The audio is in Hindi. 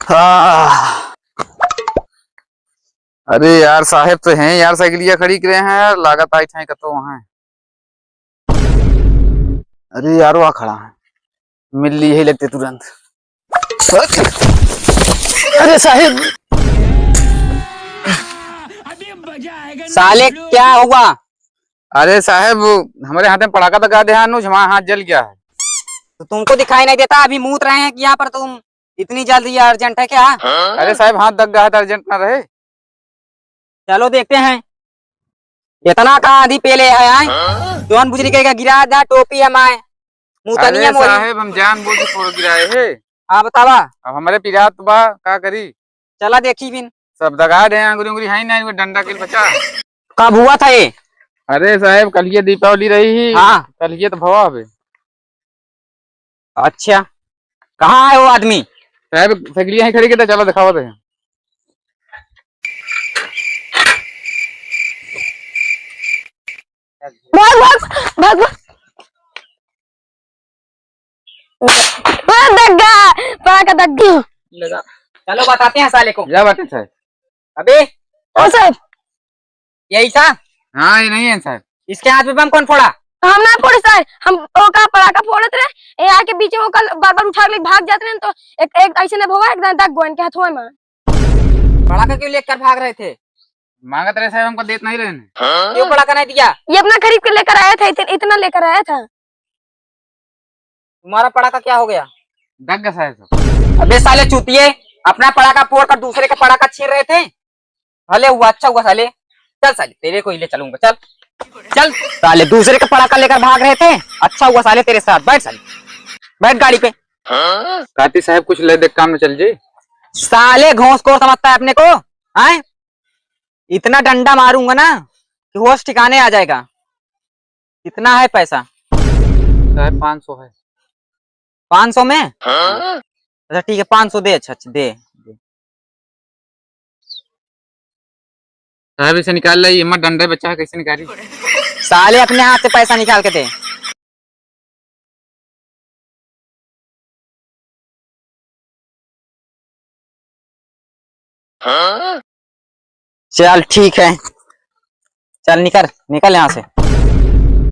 हाँ। अरे यार साहेब तो हैं यार, साइकिलिया खड़ी करे हैं यार, लागत आई थे तो वहां। अरे यार वहाँ खड़ा है, मिल ली यही लगते तुरंत। अरे साहेब, साले क्या हुआ? अरे साहेब हमारे हाथ में पड़ाका लगा दे, हमारा हाथ जल गया है। तो तुमको दिखाई नहीं देता? अभी मूत रहे हैं कि यहाँ पर तुम इतनी जल्दी अर्जेंट है क्या? अरे साहब हाथ दग गया है, अर्जेंट ना रहे। चलो देखते हैं इतना कहाँ आधी पेले है। जौन बुजरी का गिरा जा टोपी है माए अरे मुतनिया साहेब हम जान बोल के फोड़ गिराए है। हाँ बतावा। अब हमारे पिरात बा का करी। चला देखी बिन सब दगा दे, अंगुरी उंगली है नहीं, डंडा के बचा। कब हुआ था ये? अरे साहेब कल ये दीपावली रही ही। हाँ कल ये तो भवा अबे। अच्छा, कहाँ है वो आदमी? साहब साइकिलिया ही खड़ी के, चलो दिखाओ दे। भाग भाग भाग भाग दग्गा पड़ा का दग्गा लगा। चलो बताते हैं साले को। जा बाटे साहब। अबे ओ साहब, यही था। हाँ ये नहीं है साहब। इसके हाथ में बम कौन फोड़ा? हम ना फोड़े सर, हम ओ का पड़ा का फोड़त रहे। ये आके बीच में वो कल बार बार उठा के भाग जाते रहे, तो एक एक ऐसे ने भोगा, एक दग गोन के हाथों में। पड़ाका क्यों लेकर भाग रहे थे? मांगत रहे साहब, हमको देत नहीं रहे। क्यों पड़ाका नहीं दिया? ये अपना खरीद के लेकर आया था, इतना लेकर आया था। तुम्हारा पड़ाका क्या हो गया? दग गया साहब। अबे साले चूतिए, अपना पड़ाका फोड़ कर दूसरे का पड़ाका छीन रहे थे। भले हुआ, अच्छा हुआ साले। चल साले तेरे को ही ले चलूंगा, चल चल। साले दूसरे का पड़ाका लेकर भाग रहे थे, अच्छा हुआ साले तेरे साथ। बैठ साले, बैठ गाड़ी पे। काती साहब कुछ ले दे, काम में चल जी। साले घोंस को समझता है अपने को? हैं? इतना डंडा मारूंगा ना कि होश ठिकाने आ जाएगा। कितना है पैसा? साहब 500 है। 500 में? अच्छा ठीक है, 500 दे। अच्छा अच्छा दे। साहब इसे निकाल ली, हिम्मत डंडे बच्चा है, कैसे निकाली? साले अपने हाथ से पैसा निकाल के दे। चल ठीक है, चल निकल निकल यहाँ से।